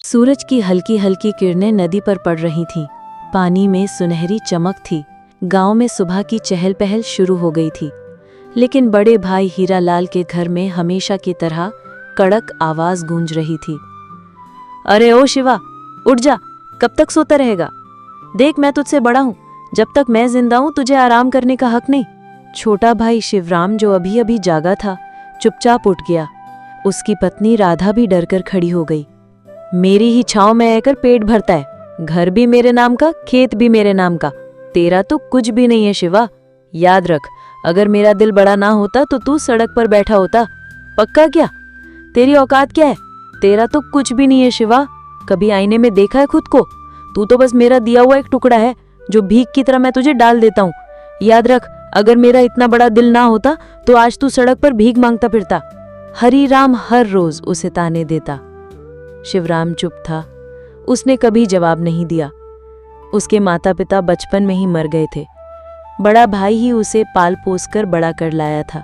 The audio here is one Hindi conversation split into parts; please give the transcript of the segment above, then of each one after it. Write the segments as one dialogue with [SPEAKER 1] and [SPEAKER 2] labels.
[SPEAKER 1] सूरज की हल्की हल्की किरणें नदी पर पड़ रही थीं। पानी में सुनहरी चमक थी। गांव में सुबह की चहल पहल शुरू हो गई थी, लेकिन बड़े भाई हीरालाल के घर में हमेशा की तरह कड़क आवाज गूंज रही थी। अरे ओ शिवा, उठ जा, कब तक सोता रहेगा? देख, मैं तुझसे बड़ा हूं, जब तक मैं जिंदा हूं तुझे आराम करने का हक नहीं। छोटा भाई शिवराम, जो अभी अभी जागा था, चुपचाप उठ गया। उसकी पत्नी राधा भी डरकर खड़ी हो गई। मेरी ही छांव में रहकर पेट भरता है, घर भी मेरे नाम का, खेत भी मेरे नाम का, तेरा तो कुछ भी नहीं है शिवा। याद रख, अगर मेरा दिल बड़ा ना होता तो तू सड़क पर बैठा होता। पक्का क्या? तेरी औकात क्या है? तेरा तो कुछ भी नहीं है शिवा। कभी आईने में देखा है खुद को? तू तो बस मेरा दिया हुआ एक टुकड़ा है, जो भीख की तरह मैं तुझे डाल देता हूँ। याद रख, अगर मेरा इतना बड़ा दिल ना होता तो आज तू सड़क पर भीख मांगता फिरता। हरीराम हर रोज उसे ताने देता। शिवराम चुप था। उसने कभी जवाब नहीं दिया। उसके माता पिता बचपन में ही मर गए थे। बड़ा भाई ही उसे पाल पोस कर बड़ा कर लाया था।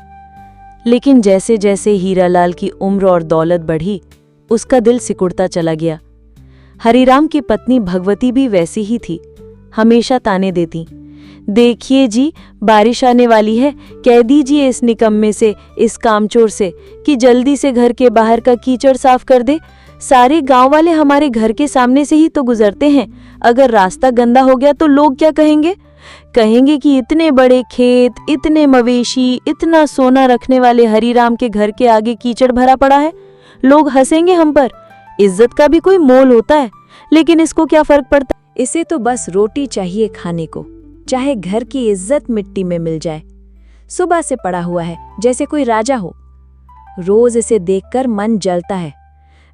[SPEAKER 1] लेकिन जैसे जैसे हीरालाल की उम्र और दौलत बढ़ी, उसका दिल सिकुड़ता चला गया। हरीराम की पत्नी भगवती भी वैसी ही थी, हमेशा ताने देती। देखिए जी, बारिश आने वाली है, कह दीजिए इस निकम्मे से, इस कामचोर से कि जल्दी से घर के बाहर का कीचड़ साफ कर दे। सारे गांव वाले हमारे घर के सामने से ही तो गुजरते हैं। अगर रास्ता गंदा हो गया तो लोग क्या कहेंगे? कहेंगे कि इतने बड़े खेत, इतने मवेशी, इतना सोना रखने वाले हरीराम के घर के आगे कीचड़ भरा पड़ा है। लोग हंसेंगे हम पर। इज्जत का भी कोई मोल होता है, लेकिन इसको क्या फर्क पड़ता?
[SPEAKER 2] इसे तो बस रोटी चाहिए खाने को, चाहे घर की इज्जत मिट्टी में मिल जाए। सुबह से पड़ा हुआ है जैसे कोई राजा हो। रोज इसे देखकर मन जलता है।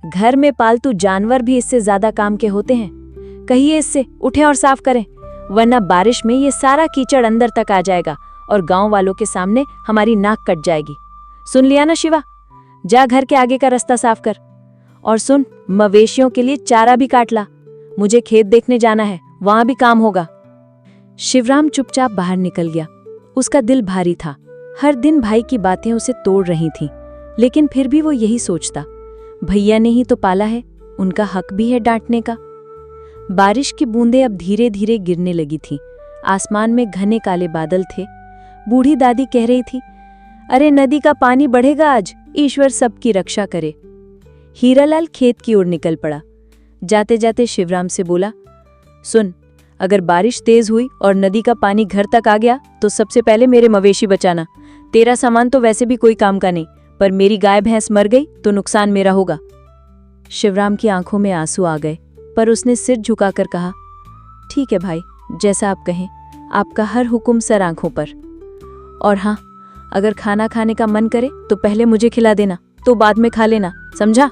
[SPEAKER 2] घर में पालतू जानवर भी इससे ज्यादा काम के होते हैं। कहिए इससे उठें और साफ करें, वरना बारिश में ये सारा कीचड़ अंदर तक आ जाएगा और गांव वालों के सामने हमारी नाक कट जाएगी। सुन लिया ना शिवा? जा घर के आगे का रास्ता साफ कर। और सुन, मवेशियों के लिए चारा भी काट ला। मुझे खेत देखने जाना है, वहां भी काम होगा। शिवराम चुपचाप बाहर निकल गया। उसका दिल भारी था। हर दिन भाई की बातें उसे तोड़ रही थीं, लेकिन फिर भी वो यही सोचता, भैया ने ही तो पाला है, उनका हक भी है डांटने का। बारिश की बूंदें अब धीरे धीरे गिरने लगी थीं। आसमान में घने काले बादल थे। बूढ़ी दादी कह रही थी, अरे नदी का पानी बढ़ेगा आज, ईश्वर सबकी रक्षा करे। हीरालाल खेत की ओर निकल पड़ा। जाते जाते शिवराम से बोला, सुन, अगर बारिश तेज हुई और नदी का पानी घर तक आ गया तो सबसे पहले मेरे मवेशी बचाना। तेरा सामान तो वैसे भी कोई काम का नहीं, पर मेरी गाय भैंस मर गई तो नुकसान मेरा होगा। शिवराम की आंखों में आंसू आ गए, पर उसने सिर झुकाकर कहा, ठीक है भाई, जैसा आप कहें, आपका हर हुक्म सर आंखों पर। और हाँ, अगर खाना खाने का मन करे तो पहले मुझे खिला देना, तो बाद में खा लेना, समझा?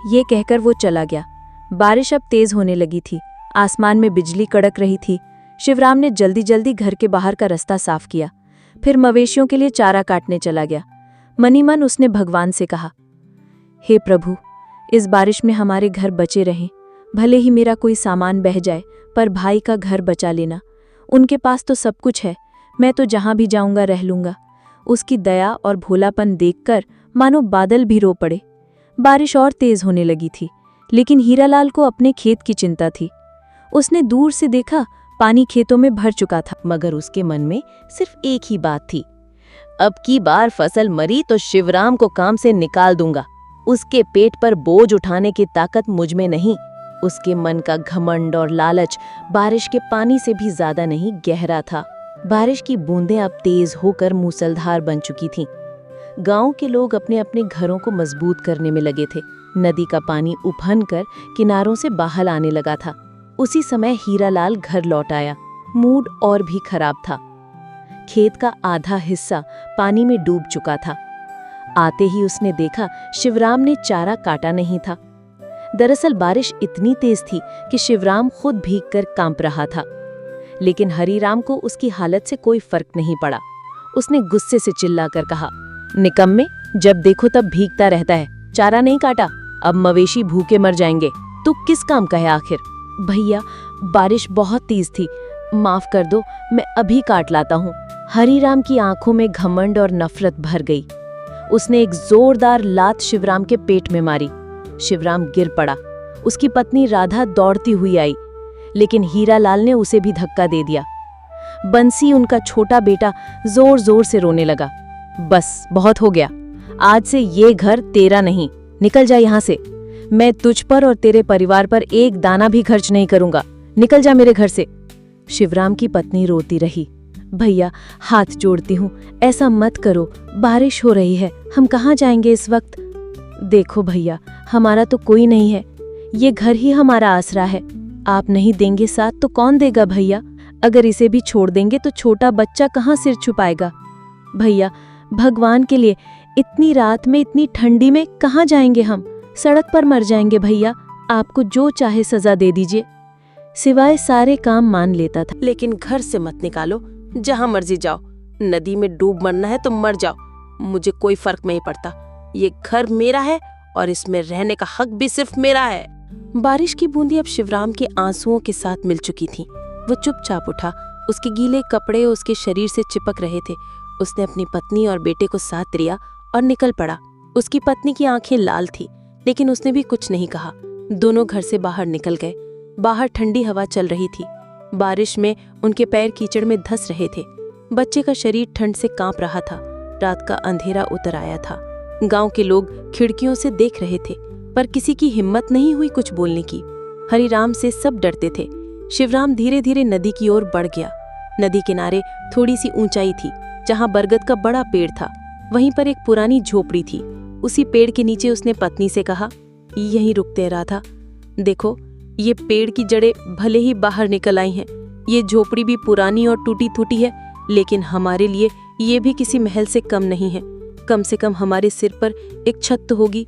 [SPEAKER 2] ये कहकर वो चला गया। बारिश अब तेज होने लगी थी। आसमान में बिजली कड़क रही थी। शिवराम ने जल्दी जल्दी घर के बाहर का रास्ता साफ किया, फिर मवेशियों के लिए चारा काटने चला गया। मनी मन उसने भगवान से कहा, हे प्रभु, इस बारिश में हमारे घर बचे रहें। भले ही मेरा कोई सामान बह जाए, पर भाई का घर बचा लेना। उनके पास तो सब कुछ है, मैं तो जहां भी जाऊंगा रह लूंगा। उसकी दया और भोलापन देखकर मानो बादल भी रो पड़े। बारिश और तेज होने लगी थी, लेकिन हीरालाल को अपने खेत की चिंता थी। उसने दूर से देखा, पानी खेतों में भर चुका था,
[SPEAKER 1] मगर उसके मन में सिर्फ एक ही बात थी, अब की बार फसल मरी तो शिवराम को काम से निकाल दूंगा। उसके पेट पर बोझ उठाने की ताकत मुझ में नहीं। उसके मन का घमंड और लालच बारिश के पानी से भी ज्यादा नहीं, गहरा था। बारिश की बूंदें अब तेज होकर मूसलधार बन चुकी थीं। गांव के लोग अपने अपने घरों को मजबूत करने में लगे थे। नदी का पानी उफन कर किनारों से बाहर आने लगा था। उसी समय हीरालाल घर लौट आया। मूड और भी खराब था। खेत का आधा हिस्सा पानी में डूब चुका था। आते ही उसने देखा शिवराम ने चारा काटा नहीं था। दरअसल बारिश इतनी तेज थी कि शिवराम खुद भीगकर कांप रहा था, लेकिन हरीराम को उसकी हालत से कोई फर्क नहीं पड़ा। उसने गुस्से से चिल्लाकर कहा, निकम्मे, जब देखो तब भीगता रहता है, चारा नहीं काटा, अब मवेशी भूखे मर जाएंगे। तू किस काम का है आखिर? भैया, बारिश बहुत तेज थी, माफ कर दो, मैं अभी काट लाता हूँ। हरीराम की आंखों में घमंड और नफरत भर गई। उसने एक जोरदार लात शिवराम के पेट में मारी। शिवराम गिर पड़ा। उसकी पत्नी राधा दौड़ती हुई आई, लेकिन हीरालाल ने उसे भी धक्का दे दिया। बंसी, उनका छोटा बेटा, जोर जोर से रोने लगा। बस, बहुत हो गया। आज से ये घर तेरा नहीं, निकल जा यहाँ से। मैं तुझ पर और तेरे परिवार पर एक दाना भी खर्च नहीं करूंगा। निकल जा मेरे घर से। शिवराम की पत्नी रोती रही। भैया, हाथ जोड़ती हूँ, ऐसा मत करो, बारिश हो रही है, हम कहाँ जाएंगे इस वक्त। देखो भैया, हमारा तो कोई नहीं है, ये घर ही हमारा आसरा है। आप नहीं देंगे साथ तो कौन देगा भैया? अगर इसे भी छोड़ देंगे तो छोटा बच्चा कहाँ सिर छुपाएगा? भैया, भगवान के लिए, इतनी रात में इतनी ठंडी में कहाँ जाएंगे हम? सड़क पर मर जाएंगे भैया। आपको जो चाहे सजा दे दीजिए। सिवाय सारे काम मान लेता था।
[SPEAKER 3] लेकिन घर से मत निकालो, जहां मर्जी जाओ। नदी में डूब मरना है तो मर जाओ, मुझे कोई फर्क नहीं पड़ता। ये घर मेरा है और इसमें रहने का हक भी सिर्फ मेरा है। बारिश की बूंदी अब शिवराम के आंसुओं के साथ मिल चुकी थी। वो चुपचाप उठा, उसके गीले कपड़े उसके शरीर से चिपक रहे थे। उसने अपनी पत्नी और बेटे को साथ लिया और निकल पड़ा। उसकी पत्नी की आंखें लाल थी, लेकिन उसने भी कुछ नहीं कहा। दोनों घर से बाहर निकल गए। बाहर ठंडी हवा चल रही थी। बारिश में उनके पैर कीचड़ में धंस रहे थे। बच्चे का शरीर ठंड से कांप रहा था। रात का अंधेरा उतर आया था। गांव के लोग खिड़कियों से देख रहे थे, पर किसी की हिम्मत नहीं हुई कुछ बोलने की। हरिराम से सब डरते थे। शिवराम धीरे धीरे नदी की ओर बढ़ गया। नदी किनारे थोड़ी सी ऊंचाई थी, जहां बरगद का बड़ा पेड़ था। वहीं पर एक पुरानी झोपड़ी थी। उसी पेड़ के नीचे उसने पत्नी से कहा, यहीं रुकते हैं राधा। देखो, ये पेड़ की जड़ें भले ही बाहर निकल आई हैं, ये झोपड़ी भी पुरानी और टूटी फूटी है, लेकिन हमारे लिए ये भी किसी महल से कम नहीं है। कम से कम हमारे सिर पर एक छत तो होगी।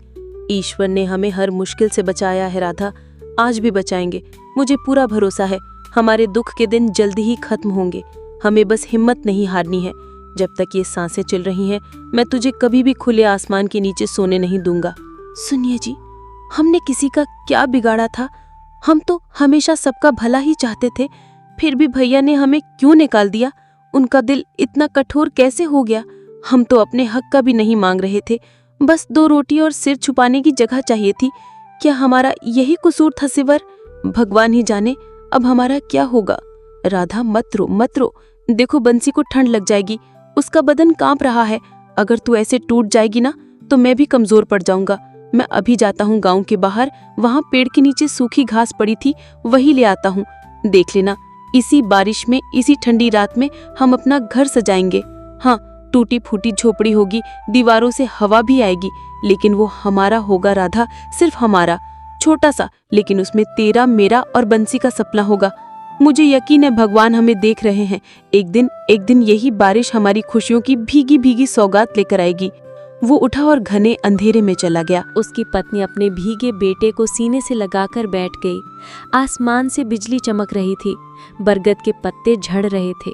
[SPEAKER 3] ईश्वर ने हमें हर मुश्किल से बचाया है राधा, आज भी बचाएंगे। मुझे पूरा भरोसा है, हमारे दुख के दिन जल्दी ही खत्म होंगे। हमें बस हिम्मत नहीं हारनी है। जब तक ये सांसें चल रही हैं, मैं तुझे कभी भी खुले आसमान के नीचे सोने नहीं दूंगा। सुनिए जी, हमने किसी का क्या बिगाड़ा था? हम तो हमेशा सबका भला ही चाहते थे, फिर भी भैया ने हमें क्यों निकाल दिया? उनका दिल इतना कठोर कैसे हो गया? हम तो अपने हक का भी नहीं मांग रहे थे, बस 2 रोटी और सिर छुपाने की जगह चाहिए थी। क्या हमारा यही कसूर था सिवर? भगवान ही जाने अब हमारा क्या होगा। राधा, मत रो मत रो, देखो बंसी को ठंड लग जाएगी, उसका बदन कांप रहा है। अगर तू ऐसे टूट जाएगी ना तो मैं भी कमजोर पड़ जाऊंगा। मैं अभी जाता हूँ गांव के बाहर, वहां पेड़ के नीचे सूखी घास पड़ी थी, वही ले आता हूँ। देख लेना, इसी बारिश में, इसी ठंडी रात में हम अपना घर सजाएंगे। हाँ, टूटी फूटी झोपड़ी होगी, दीवारों से हवा भी आएगी, लेकिन वो हमारा होगा राधा, सिर्फ हमारा। छोटा सा, लेकिन उसमें तेरा, मेरा और बंसी का सपना होगा। मुझे यकीन है भगवान हमें देख रहे हैं। एक दिन यही बारिश हमारी खुशियों की भीगी भीगी सौगात लेकर आएगी। वो उठा और घने अंधेरे में चला गया।
[SPEAKER 1] उसकी पत्नी अपने भीगे बेटे को सीने से लगाकर बैठ गई। आसमान से बिजली चमक रही थी, बरगद के पत्ते झड़ रहे थे,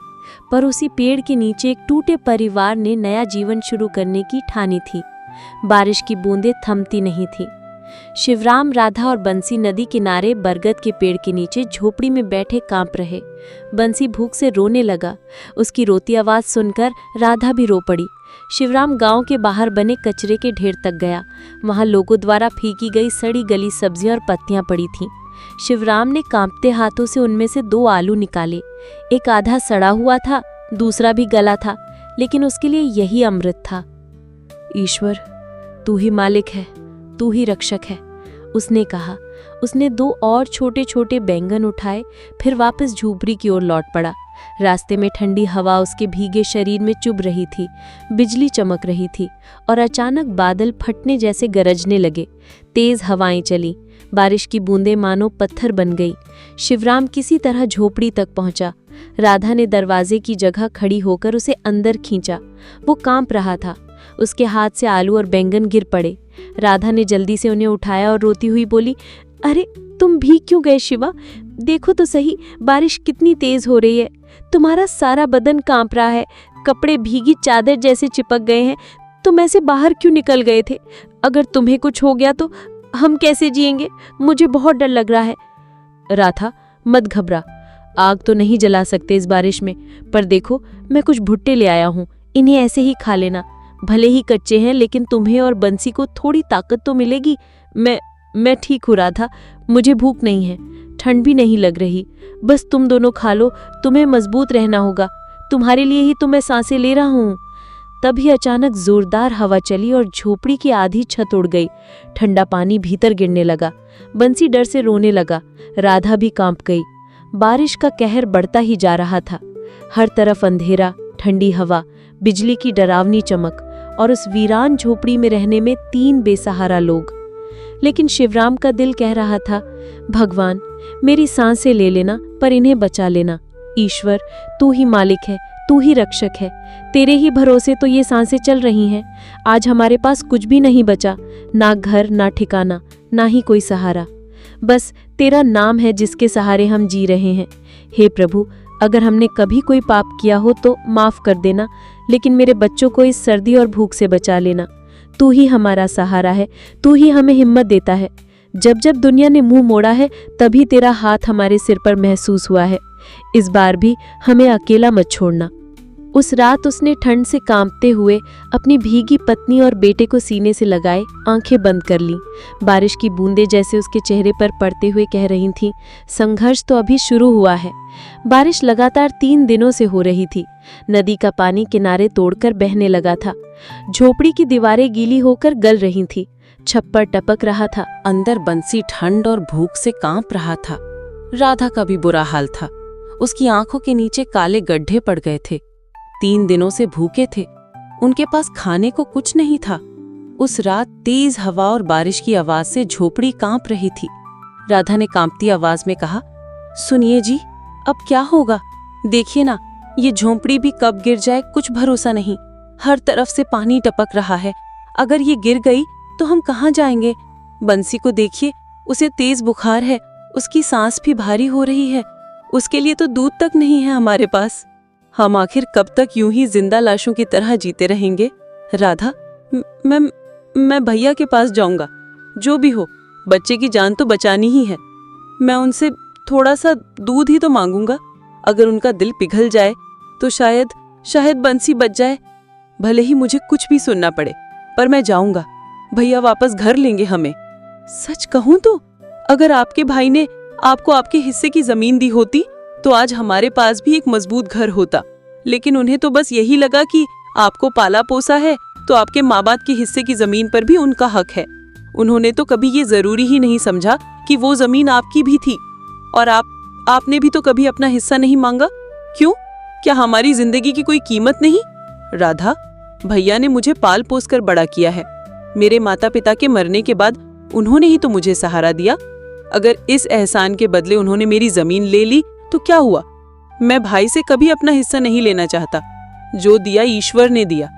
[SPEAKER 1] पर उसी पेड़ के नीचे एक टूटे परिवार ने नया जीवन शुरू करने की ठानी थी। बारिश की बूंदें थमती नहीं थी। शिवराम, राधा और बंसी नदी किनारे बरगद के पेड़ के नीचे झोपड़ी में बैठे कांप रहे। बंसी भूख से रोने लगा। उसकी रोती आवाज सुनकर राधा भी रो पड़ी। शिवराम गांव के बाहर बने कचरे के ढेर तक गया। वहां लोगों द्वारा फेंकी गई सड़ी गली सब्जियां और पत्तियां पड़ी थीं। शिवराम ने कांपते हाथों से उनमें से 2 आलू निकाले। एक आधा सड़ा हुआ था, दूसरा भी गला था, लेकिन उसके लिए यही अमृत था। ईश्वर, तू ही मालिक है, तू ही रक्षक है, उसने कहा। उसने 2 और छोटे छोटे बैंगन उठाए, फिर वापस झोपड़ी की ओर लौट पड़ा। रास्ते में ठंडी हवा उसके भीगे शरीर में चुभ रही थी, बिजली चमक रही थी और अचानक बादल फटने जैसे गरजने लगे। तेज हवाएं चली, बारिश की बूंदें मानो पत्थर बन गई। शिवराम किसी तरह झोपड़ी तक पहुंचा। राधा ने दरवाजे की जगह खड़ी होकर उसे अंदर खींचा। वो कांप रहा था। उसके हाथ से आलू और बैंगन गिर पड़े। राधा ने जल्दी से उन्हें उठाया और रोती हुई बोली, अरे तुम भीग क्यों गए शिवा? देखो तो सही, बारिश कितनी तेज हो रही है। तुम्हारा सारा बदन कांप रहा है, कपड़े भीगी चादर जैसे चिपक गए हैं। तुम ऐसे बाहर क्यों निकल गए थे? अगर तुम्हें कुछ हो गया तो हम कैसे जिएंगे? मुझे बहुत डर लग रहा है। राधा, मत घबरा, आग तो नहीं जला सकते इस बारिश में, पर देखो मैं कुछ भुट्टे ले आया हूँ, इन्हें ऐसे ही खा लेना। भले ही कच्चे हैं, लेकिन तुम्हें और बंसी को थोड़ी ताकत तो मिलेगी। मैं ठीक हूँ राधा, मुझे भूख नहीं है, ठंड भी नहीं लग रही। बस तुम दोनों खा लो, तुम्हें मजबूत रहना होगा, तुम्हारे लिए ही तो मैं सांसें ले रहा हूँ। तभी अचानक जोरदार हवा चली और झोपड़ी की आधी छत उड़ गई। ठंडा पानी भीतर गिरने लगा। बंसी डर से रोने लगा। राधा भी कांप गई। बारिश का कहर बढ़ता ही जा रहा था। हर तरफ अंधेरा, ठंडी हवा, बिजली की डरावनी चमक और उस वीरान झोपड़ी में रहने में 3 बेसहारा लोग। लेकिन शिवराम का दिल कह रहा था, भगवान मेरी सांसें ले लेना पर इन्हें बचा लेना। ईश्वर तू ही मालिक है, तू ही रक्षक है, तेरे ही भरोसे तो ये सांसें चल रही हैं। आज हमारे पास कुछ भी नहीं बचा, ना घर, ना ठिकाना, ना ही कोई सहारा। बस तेरा नाम है जिसके सहारे हम जी रहे हैं। हे प्रभु, अगर हमने कभी कोई पाप किया हो तो माफ कर देना, लेकिन मेरे बच्चों को इस सर्दी और भूख से बचा लेना। तू ही हमारा सहारा है, तू ही हमें हिम्मत देता है। जब जब दुनिया ने मुंह मोड़ा है तभी तेरा हाथ हमारे सिर पर महसूस हुआ है। इस बार भी हमें अकेला मत छोड़ना। उस रात उसने ठंड से कांपते हुए अपनी भीगी पत्नी और बेटे को सीने से लगाए आंखें बंद कर लीं। बारिश की बूंदें जैसे उसके चेहरे पर पड़ते हुए कह रही थीं, संघर्ष तो अभी शुरू हुआ है। बारिश लगातार 3 दिनों से हो रही थी। नदी का पानी किनारे तोड़कर बहने लगा था। झोपड़ी की दीवारें गीली होकर गल रही थीं। छप्पर टपक रहा था।
[SPEAKER 3] अंदर बंसी ठंड और भूख से कांप रहा था। राधा का भी बुरा हाल था। उसकी आंखों के नीचे काले गड्ढे पड़ गए थे। 3 दिनों से भूखे थे। उनके पास खाने को कुछ नहीं था। उस रात तेज हवा और बारिश की आवाज से झोपड़ी कांप रही थी। राधा ने कांपती आवाज में कहा, सुनिए जी, अब क्या होगा? देखिए ना, ये झोपड़ी भी कब गिर जाए कुछ भरोसा नहीं। हर तरफ से पानी टपक रहा है। अगर ये गिर गई तो हम कहाँ जाएंगे? बंसी को देखिए, उसे तेज बुखार है, उसकी सांस भी भारी हो रही है। उसके लिए तो दूध तक नहीं है हमारे पास। हम आखिर कब तक यूं ही जिंदा लाशों की तरह जीते रहेंगे? राधा, मैं भैया के पास जाऊंगा। जो भी हो, बच्चे की जान तो बचानी ही है। मैं उनसे थोड़ा सा दूध ही तो मांगूंगा। अगर उनका दिल पिघल जाए तो शायद बंसी बच जाए। भले ही मुझे कुछ भी सुनना पड़े, पर मैं जाऊंगा। भैया वापस घर लेंगे हमें। सच कहूं तो अगर आपके भाई ने आपको आपके हिस्से की जमीन दी होती तो आज हमारे पास भी एक मजबूत घर होता। लेकिन उन्हें तो बस यही लगा कि आपको पाला पोसा है तो आपके माँ बाप के हिस्से की जमीन पर भी उनका हक है। उन्होंने तो कभी ये जरूरी ही नहीं समझा कि वो जमीन आपकी भी थी। और आपने भी तो कभी अपना हिस्सा नहीं मांगा। क्यों? क्या हमारी जिंदगी की कोई कीमत नहीं? राधा, भैया ने मुझे पाल पोस कर बड़ा किया है। मेरे माता पिता के मरने के बाद उन्होंने ही तो मुझे सहारा दिया। अगर इस एहसान के बदले उन्होंने मेरी जमीन ले ली तो क्या हुआ? मैं भाई से कभी अपना हिस्सा नहीं लेना चाहता। जो दिया ईश्वर ने दिया,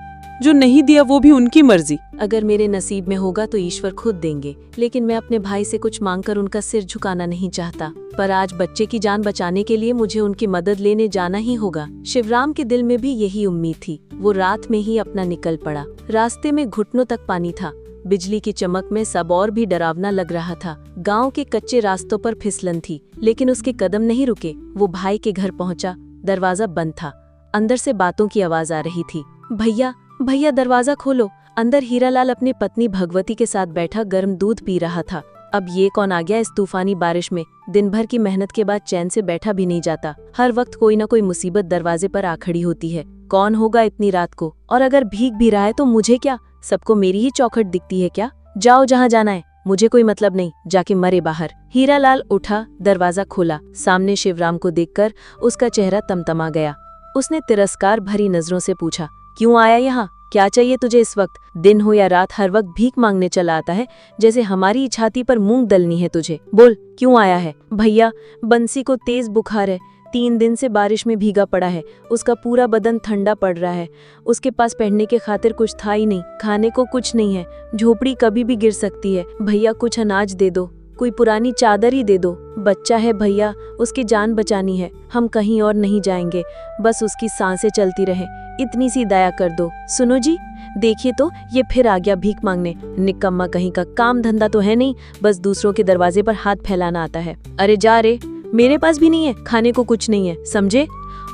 [SPEAKER 3] जो नहीं दिया वो भी उनकी मर्जी।
[SPEAKER 1] अगर मेरे नसीब में होगा तो ईश्वर खुद देंगे, लेकिन मैं अपने भाई से कुछ मांगकर उनका सिर झुकाना नहीं चाहता। पर आज बच्चे की जान बचाने के लिए मुझे उनकी मदद लेने जाना ही होगा। शिवराम के दिल में भी यही उम्मीद थी। वो रात में ही अपना निकल पड़ा। रास्ते में घुटनों तक पानी था। बिजली की चमक में सब और भी डरावना लग रहा था। गांव के कच्चे रास्तों पर फिसलन थी, लेकिन उसके कदम नहीं रुके। वो भाई के घर पहुंचा। दरवाजा बंद था। अंदर से बातों की आवाज आ रही थी। भैया, भैया दरवाजा खोलो। अंदर हीरालाल अपनी पत्नी भगवती के साथ बैठा गर्म दूध पी रहा था। अब ये कौन आ गया इस तूफानी बारिश में? दिन भर की मेहनत के बाद चैन से बैठा भी नहीं जाता। हर वक्त कोई ना कोई मुसीबत दरवाजे पर आ खड़ी होती है। कौन होगा इतनी रात को? और अगर भीग भी रहा है तो मुझे क्या? सबको मेरी ही चौखट दिखती है क्या? जाओ जहाँ जाना है, मुझे कोई मतलब नहीं, जाके मरे बाहर। हीरालाल उठा, दरवाजा खोला। सामने शिवराम को देखकर उसका चेहरा तमतमा गया। उसने तिरस्कार भरी नजरों से पूछा, क्यों आया यहाँ? क्या चाहिए तुझे इस वक्त? दिन हो या रात हर वक्त भीख मांगने चला आता है, जैसे हमारी छाती पर मूंग दलनी है तुझे। बोल, क्यों आया है? भैया, बंसी को तेज बुखार है। 3 दिन से बारिश में भीगा पड़ा है। उसका पूरा बदन ठंडा पड़ रहा है। उसके पास पहनने के खातिर कुछ था ही नहीं। खाने को कुछ नहीं है। झोपड़ी कभी भी गिर सकती है। भैया कुछ अनाज दे दो, कोई पुरानी चादर ही दे दो। बच्चा है भैया, उसकी जान बचानी है। हम कहीं और नहीं जाएंगे, बस उसकी सांसें चलती रहे। इतनी सी दया कर दो। सुनो जी, देखिए तो ये फिर आ गया भीख मांगने। निकम्मा कहीं का, काम धंधा तो है नहीं, बस दूसरों के दरवाजे पर हाथ फैलाना आता है। अरे जा रे, मेरे पास भी नहीं है, खाने को कुछ नहीं है, समझे?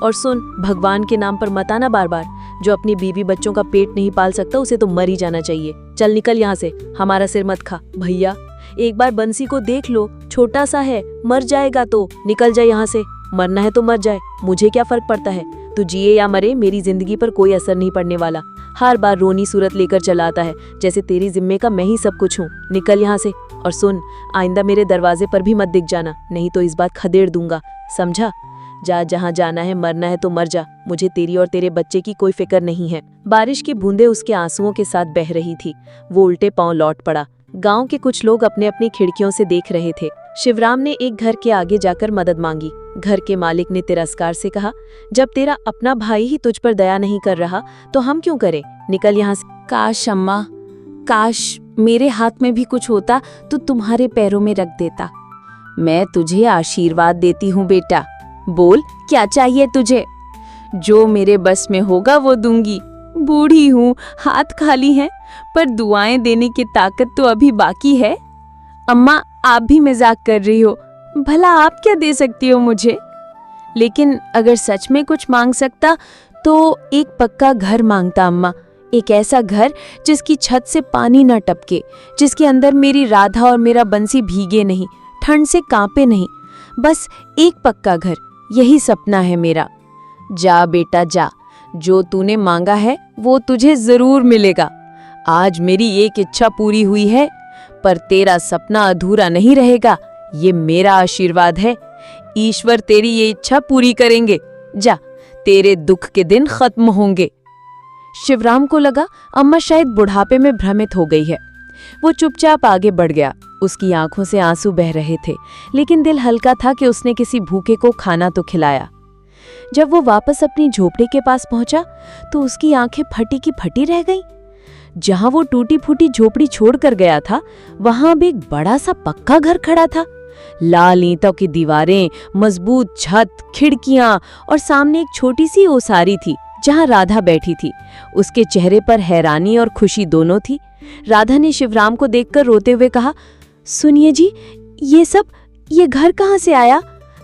[SPEAKER 1] और सुन, भगवान के नाम पर मत आना बार बार। जो अपनी बीवी बच्चों का पेट नहीं पाल सकता उसे तो मर ही जाना चाहिए। चल निकल यहाँ से, हमारा सिर मत खा। भैया,
[SPEAKER 2] एक बार बंसी को देख लो, छोटा सा है, मर जाएगा तो निकल जाए यहाँ से। मरना है तो मर जाए, मुझे क्या फर्क पड़ता है। तू जिए या मरे, मेरी जिंदगी पर कोई असर नहीं पड़ने वाला। हर बार रोनी सूरत लेकर चला आता है, जैसे तेरी जिम्मे का मैं ही सब कुछ हूँ। निकल यहाँ से। और सुन, आइंदा मेरे दरवाजे पर भी मत दिख जाना, नहीं तो इस बात खदेड़ दूंगा, समझा। जा, जहाँ जाना है, मरना है तो मर जा, मुझे तेरी और तेरे बच्चे की कोई फिक्र नहीं है। बारिश की बूंदें उसके आंसुओं के साथ बह रही थी। वो उल्टे पांव लौट पड़ा। गांव के कुछ लोग अपने अपनी खिड़कियों से देख रहे थे। शिवराम ने एक घर के आगे जाकर मदद मांगी। घर के मालिक ने तिरस्कार से कहा, जब तेरा अपना भाई ही तुझ पर दया नहीं कर रहा तो हम क्यों करें, निकल यहाँ से।
[SPEAKER 1] काश अम्मा, काश मेरे हाथ में भी कुछ होता तो तुम्हारे पैरों में रख देता। मैं तुझे आशीर्वाद देती हूँ बेटा, बोल क्या चाहिए तुझे। जो मेरे बस में होगा वो दूंगी। बूढ़ी हूँ, हाथ खाली हैं, पर दुआएं देने की ताकत तो अभी बाकी है। अम्मा, आप भी मजाक कर रही हो, भला आप क्या दे सकती हो मुझे। लेकिन अगर सच में कुछ मांग सकता तो एक पक्का घर मांगता अम्मा। एक ऐसा घर जिसकी छत से पानी न टपके, जिसके अंदर मेरी राधा और मेरा बंसी भीगे नहीं, ठंड से कांपे नहीं। बस एक पक्का घर, यही सपना है मेरा। जा बेटा जा, जो तूने मांगा है वो तुझे जरूर मिलेगा। आज मेरी एक इच्छा पूरी हुई है, पर तेरा सपना अधूरा नहीं रहेगा, ये मेरा आशीर्वाद है। ईश्वर तेरी ये इच्छा पूरी करेंगे। जा, तेरे दुख के दिन खत्म होंगे। शिवराम को लगा अम्मा शायद बुढ़ापे में भ्रमित हो गई है। वो चुपचाप आगे बढ़ गया। उसकी आंखों से आंसू बह रहे थे, लेकिन दिल हल्का था कि उसने किसी भूखे को खाना तो खिलाया। जब वो वापस अपनी झोपड़ी के पास पहुंचा तो उसकी आंखें फटी की फटी रह गईं। जहां वो टूटी फूटी झोपड़ी छोड़कर गया था, वहां अब एक बड़ा सा पक्का घर खड़ा था। लाल ईंटों की दीवारें, मजबूत छत, खिड़कियां और सामने एक छोटी सी ओसारी थी जहां राधा बैठी थी। उसके चेहरे पर हैरानी और खुशी दोनों थी। राधा ने शिवराम को देखकर रोते हुए कहा, सुनिए जी, ये घर कहाँ से आया?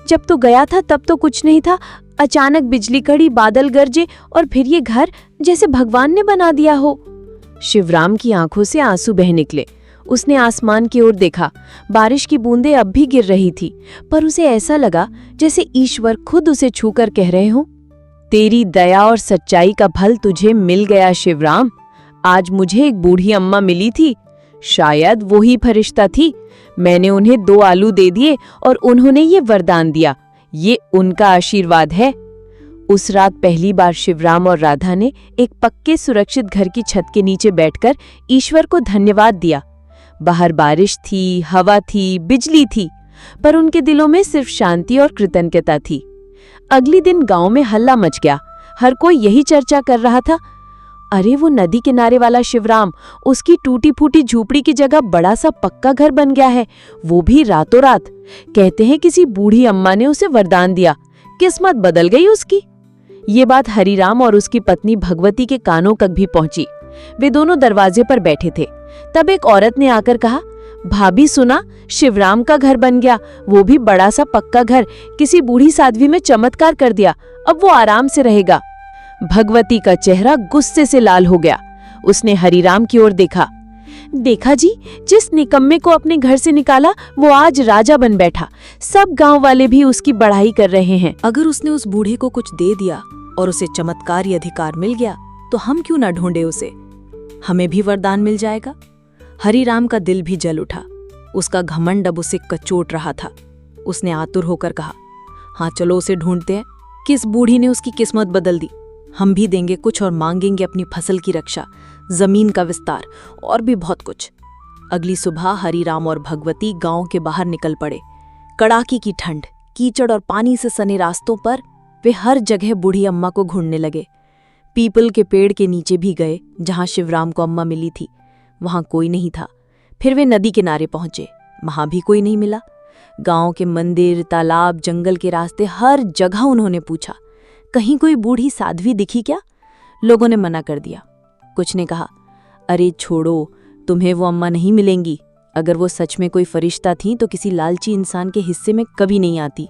[SPEAKER 1] जब तो गया था तब तो कुछ नहीं था, अचानक बिजली कड़ी, बादल गरजे और फिर ये घर जैसे भगवान ने बना दिया हो। शिवराम की आंखों से आंसू बह निकले। उसने आसमान की ओर देखा। बारिश की बूंदें अब भी गिर रही थी, पर उसे ऐसा लगा जैसे ईश्वर खुद उसे छूकर कह रहे हों, तेरी दया और सच्चाई का फल तुझे मिल गया शिवराम। आज मुझे एक बूढ़ी अम्मा मिली थी, शायद वो ही फरिश्ता थी। मैंने उन्हें 2 आलू दे दिए और उन्होंने ये वरदान दिया। ये उनका आशीर्वाद है। उस रात पहली बार शिवराम और राधा ने एक पक्के सुरक्षित घर की छत के नीचे बैठकर ईश्वर को धन्यवाद दिया। बाहर बारिश थी, हवा थी, बिजली थी, पर उनके दिलों में सिर्फ शांति और कृतज्ञता थी। अगले दिन गांव में हल्ला मच गया। हर कोई यही चर्चा कर रहा था, अरे वो नदी किनारे वाला शिवराम, उसकी टूटी फूटी झोपड़ी की जगह बड़ा सा पक्का घर बन गया है, वो भी रातों रात। कहते हैं किसी बूढ़ी अम्मा ने उसे वरदान दिया, किस्मत बदल गई उसकी। ये बात हरिराम और उसकी पत्नी भगवती के कानों तक भी पहुंची। वे दोनों दरवाजे पर बैठे थे। तब एक औरत ने आकर कहा, भाभी सुना, शिवराम का घर बन गया, वो भी बड़ा सा पक्का घर। किसी बूढ़ी साध्वी में चमत्कार कर दिया, अब वो आराम से रहेगा। भगवती का चेहरा गुस्से से लाल हो गया। उसने हरिराम की ओर देखा। देखा जी, जिस निकम्मे को अपने घर से निकाला वो आज राजा बन बैठा। सब गांव वाले भी उसकी बढ़ाई कर रहे हैं।
[SPEAKER 2] अगर उसने उस बूढ़े को कुछ दे दिया और उसे चमत्कारी अधिकार मिल गया तो हम क्यों ना ढूंढे उसे, हमें भी वरदान मिल जाएगा। हरिराम का दिल भी जल उठा। उसका घमंड अब उसे कचोट रहा था। उसने आतुर होकर कहा, हाँ चलो उसे ढूंढते हैं। किस बूढ़ी ने उसकी किस्मत बदल दी। हम भी देंगे कुछ और मांगेंगे अपनी फसल की रक्षा, जमीन का विस्तार और भी बहुत कुछ। अगली सुबह हरिराम और भगवती गांव के बाहर निकल पड़े। कड़ाके की ठंड, कीचड़ और पानी से सने रास्तों पर वे हर जगह बूढ़ी अम्मा को ढूंढने लगे। पीपल के पेड़ के नीचे भी गए जहां शिवराम को अम्मा मिली थी, वहां कोई नहीं था। फिर वे नदी किनारे पहुंचे, वहां भी कोई नहीं मिला। गांव के मंदिर, तालाब, जंगल के रास्ते, हर जगह उन्होंने पूछा, कहीं कोई बूढ़ी साध्वी दिखी क्या? लोगों ने मना कर दिया। कुछ ने कहा, अरे छोड़ो, तुम्हें वो अम्मा नहीं मिलेंगी। अगर वो सच में कोई फरिश्ता थी तो किसी लालची इंसान के हिस्से में कभी नहीं आती।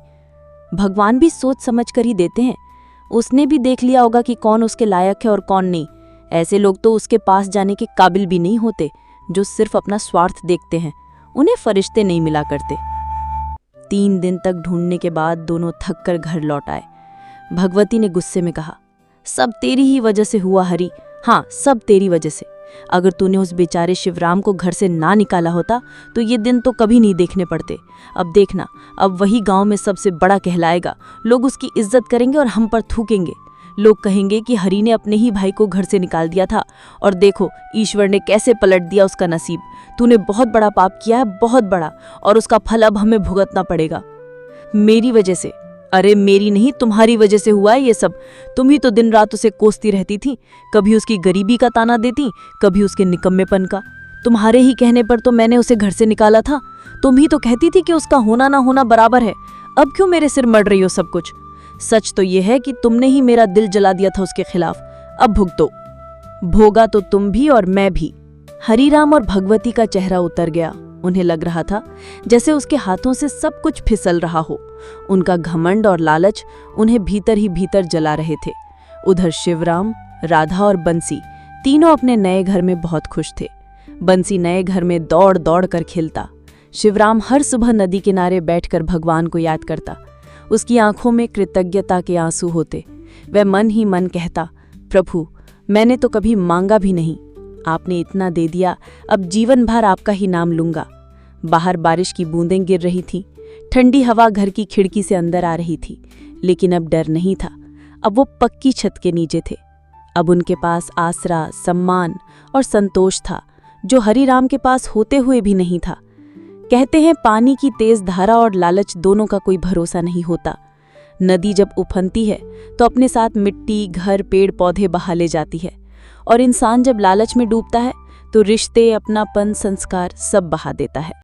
[SPEAKER 2] भगवान भी सोच समझ कर ही देते हैं। उसने भी देख लिया होगा कि कौन उसके लायक है और कौन नहीं। ऐसे लोग तो उसके पास जाने के काबिल भी नहीं होते, जो सिर्फ अपना स्वार्थ देखते हैं। उन्हें फरिश्ते नहीं मिला करते। 3 दिन तक ढूंढने के बाद दोनों थक कर घर लौट आए। भगवती ने गुस्से में कहा, सब तेरी ही वजह से हुआ हरी, हाँ सब तेरी वजह से। अगर तूने उस बेचारे शिवराम को घर से ना निकाला होता तो ये दिन तो कभी नहीं देखने पड़ते। अब देखना, अब वही गांव में सबसे बड़ा कहलाएगा, लोग उसकी इज्जत करेंगे और हम पर थूकेंगे। लोग कहेंगे कि हरी ने अपने ही भाई को घर से निकाल दिया था, और देखो ईश्वर ने कैसे पलट दिया उसका नसीब। तूने बहुत बड़ा पाप किया है, बहुत बड़ा, और उसका फल अब हमें भुगतना पड़ेगा। मेरी वजह से? अरे मेरी नहीं, तुम्हारी वजह से हुआ है ये सब। तुम ही तो दिन रात उसे कोसती रहती थी, कभी उसकी गरीबी का ताना देती, कभी उसके निकम्मेपन का। तुम्हारे ही कहने पर तो मैंने उसे घर से निकाला था। तुम ही तो कहती थी कि उसका होना ना होना बराबर है। अब क्यों मेरे सिर मढ़ रही हो सब कुछ? सच तो यह है कि तुमने ही मेरा दिल जला दिया था उसके खिलाफ। अब भुगतो। भोगा तो तुम भी और मैं भी। हरीराम और भगवती का चेहरा उतर गया। उन्हें लग रहा था जैसे उसके हाथों से सब कुछ फिसल रहा हो। उनका घमंड और लालच उन्हें भीतर ही भीतर जला रहे थे। उधर शिवराम, राधा और बंसी तीनों अपने नए घर में बहुत खुश थे। बंसी नए घर में दौड़ दौड़ कर खेलता। शिवराम हर सुबह नदी किनारे बैठकर भगवान को याद करता। उसकी आंखों में कृतज्ञता के आंसू होते। वह मन ही मन कहता, प्रभु मैंने तो कभी मांगा भी नहीं, आपने इतना दे दिया, अब जीवन भर आपका ही नाम लूंगा। बाहर बारिश की बूंदें गिर रही थीं, ठंडी हवा घर की खिड़की से अंदर आ रही थी, लेकिन अब डर नहीं था। अब वो पक्की छत के नीचे थे। अब उनके पास आसरा, सम्मान और संतोष था, जो हरीराम के पास होते हुए भी नहीं था। कहते हैं पानी की तेज धारा और लालच दोनों का कोई भरोसा नहीं होता। नदी जब उफनती है तो अपने साथ मिट्टी, घर, पेड़ पौधे बहा ले जाती है, और इंसान जब लालच में डूबता है तो रिश्ते, अपनापन, संस्कार सब बहा देता है।